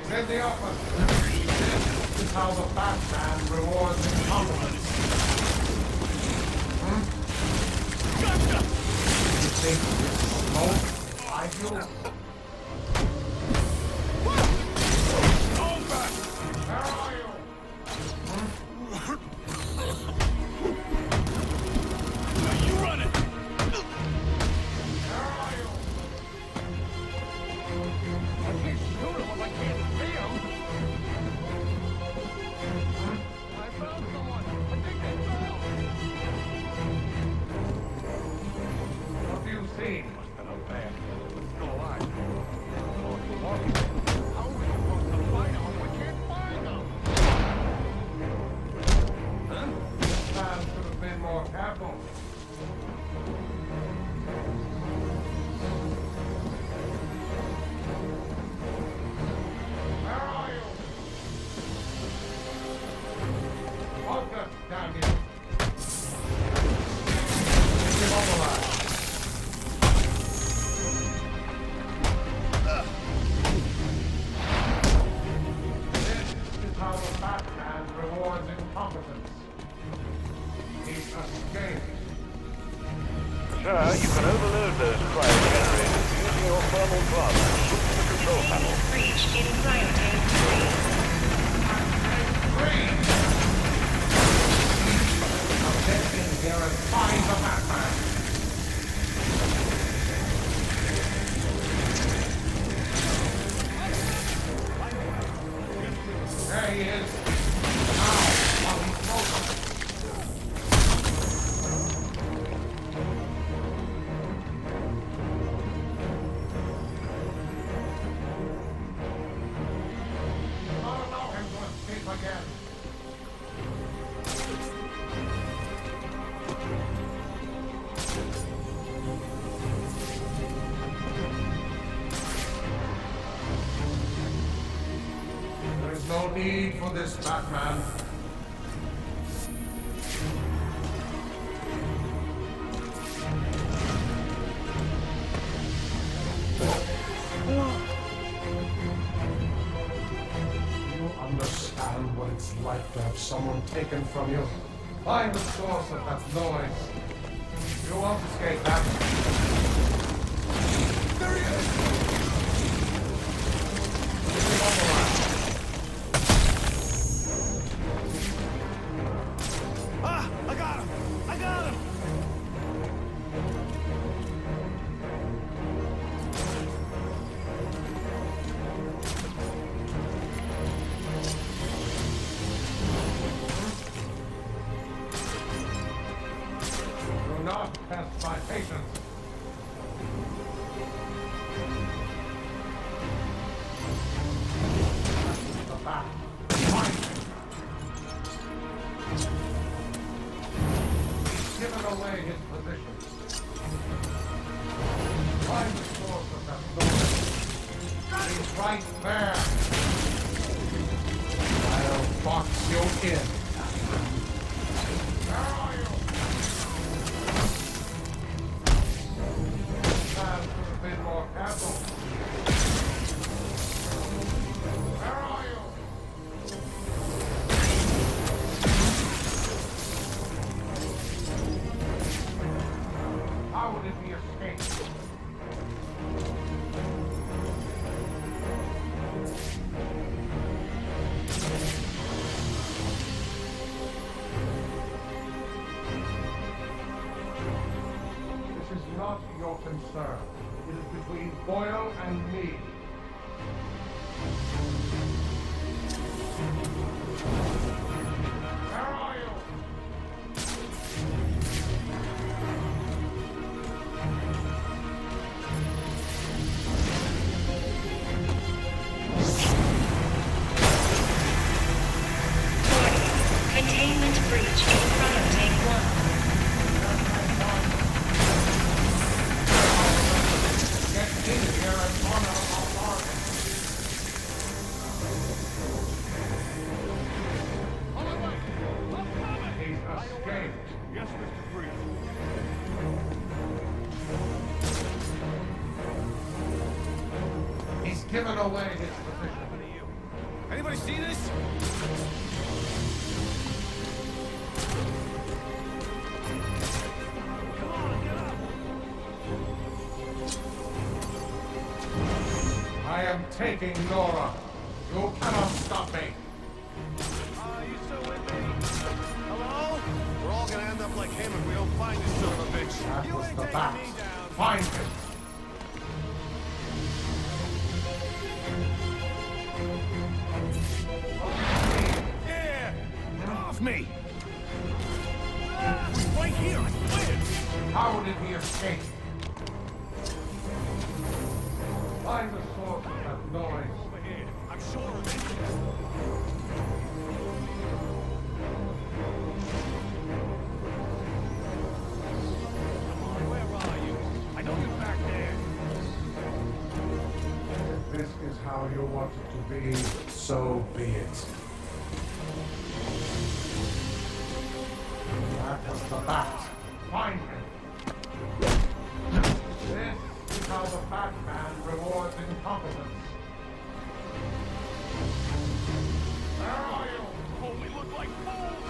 He's in the office. This is how the Batman rewards incompetence. Gotcha! You think this I do? Sir, you can overload those cryo-generators using your thermal plant and shoot to the control panel. Breach in cryotank 3. Now get in here and find the Batman. There he is. Now, while he's focused. There's no need for this, Batman. You understand what it's like to have someone taken from you? Find the source of that noise. You won't escape that. There he is! I got him! I got him! Do not test my patience. The bat. Given away his position. Find the source of that noise. He's right there. I'll box you in. Where are you? concerned. It is between Boyle and me. Where are you? Containment breach in front of Tank 1. Get in here and honor our bargain. He's escaped. Yes, Mr. Freeze. He's given away his position. Anybody see this? I am taking Nora. You cannot stop me. Are you still with me? Hello? We're all gonna end up like him if we don't find this son of a bitch. That You was ain't the taking bat. me down. Find him. Yeah! Get off me! Right here, I swear! How did he escape? Find the source of that noise. Over here. I'm sure of it. Come on, where are you? I know you're back there. If this is how you want it to be, so be it. That was the bat. Find him. This is how the Batman rewards incompetence. Where are you? Oh, we look like fools!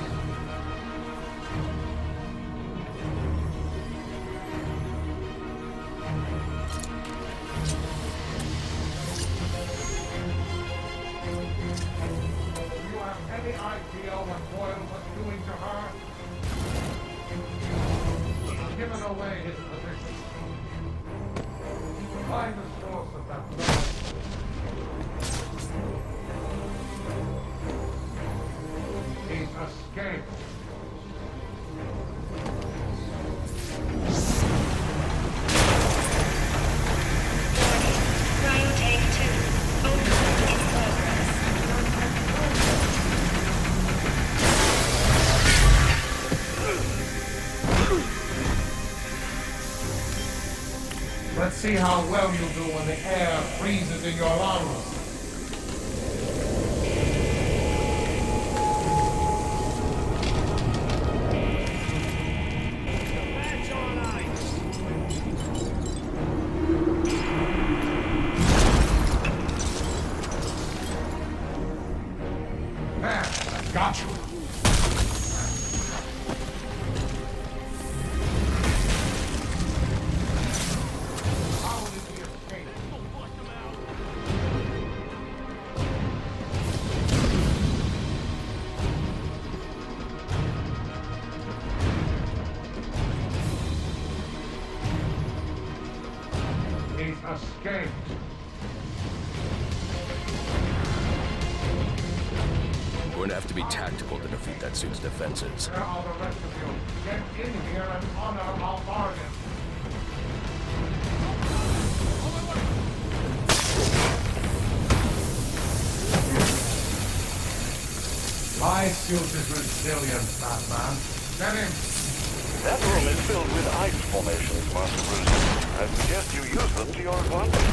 Do you have any idea what Boyle was doing to her? He's given away his position. Find the source of that noise. He's escaped. Cryo Tank 2. Opening in progress. Let's see how well you do when the air freezes in your lungs. Match on ice! There, I got you. How did he escape? He's escaped. We're gonna have to be tactical to defeat that suit's defenses. Where are the rest of you? Get in here and honor our bargain. My suit is resilient, Batman. Get him. That room is filled with ice formations, Master Bruce. I suggest you use them to your advantage.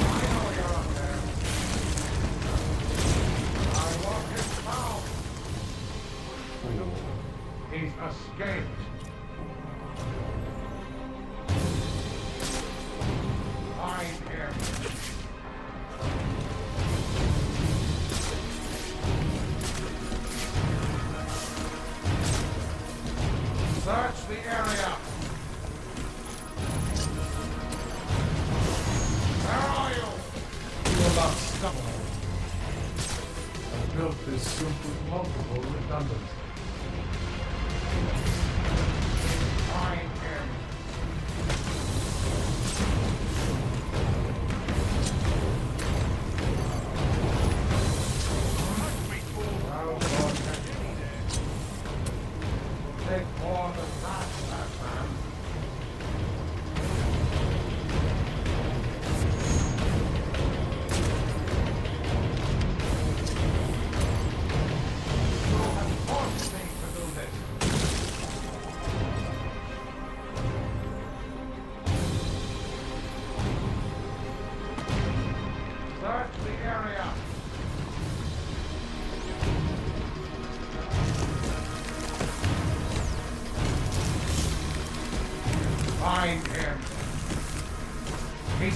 I know you're up there. I want him found. He's escaped. Find him. Search the area. Where are you? You are not stubborn. I built this suit with multiple redundancies. Find him.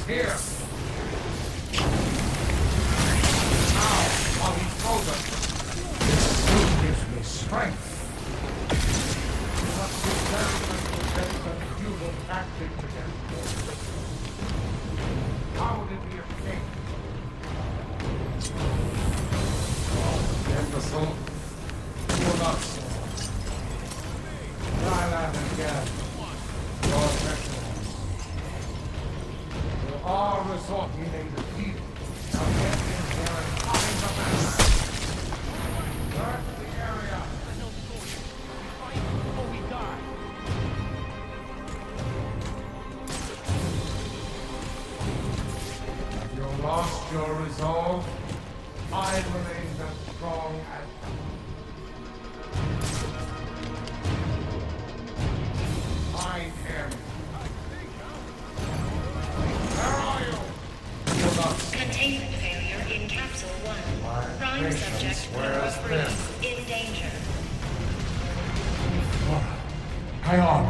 He's here. Now, while he's frozen, this suit gives me strength. But this gentleman presents a futile tactic against me. How did he escape? Oh, imbecile. You're not so. Try that again. Your excellence. You are resorting in defeat. Now get in here and find the man. Search the area. Before we die. Have you lost your resolve? I remain as strong as find him. Where are you? You're not. Containment failure in Capsule 1. Prime subject where's Freeze in danger. Hang on.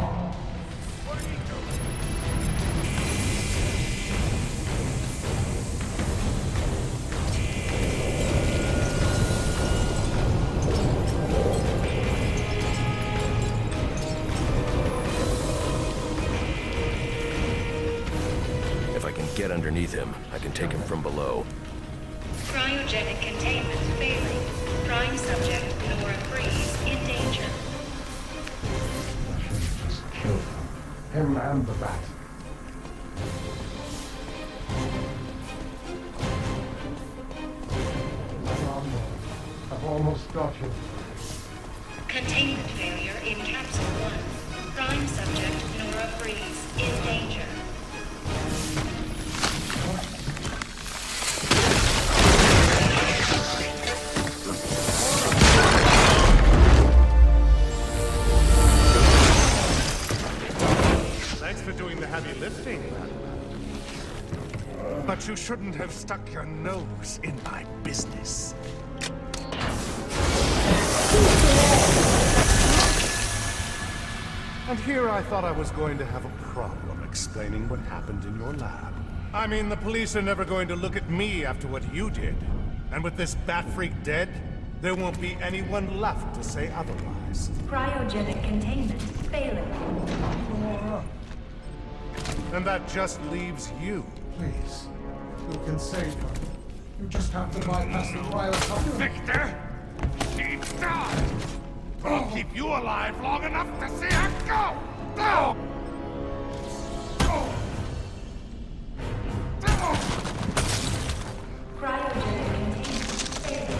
If I can get underneath him, I can take him from below. Cryogenic containment failing. Prime subject Nora Freeze in danger. Just kill him and the bat. I've almost got you. Containment failure in Capsule 1. Prime subject Nora Freeze in danger. Thanks for doing the heavy lifting, but you shouldn't have stuck your nose in my business. And here I thought I was going to have a problem explaining what happened in your lab. I mean, the police are never going to look at me after what you did. And with this bat freak dead, there won't be anyone left to say otherwise. Cryogenic containment failing. And that just leaves you. Please, you can save her. You just have to bypass the cryo. Victor! She's died! We'll keep you alive long enough to see her go! No! Cryogenic containment failing.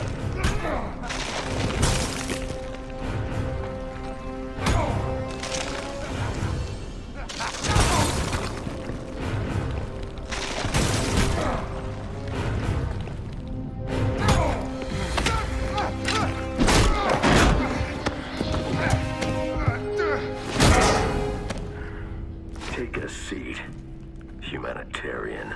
Take a seat, humanitarian.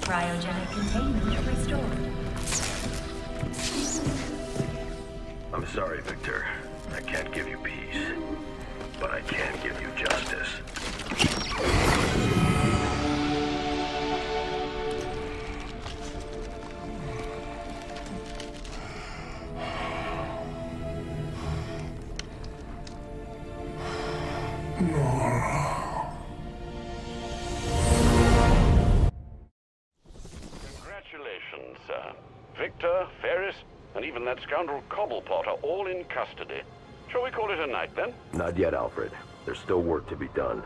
Cryogenic containment restored. I'm sorry, Victor. I can't give you peace, but I can give you justice. Congratulations, sir. Victor, Ferris, and even that scoundrel Cobblepot are all in custody. Shall we call it a night, then? Not yet, Alfred. There's still work to be done.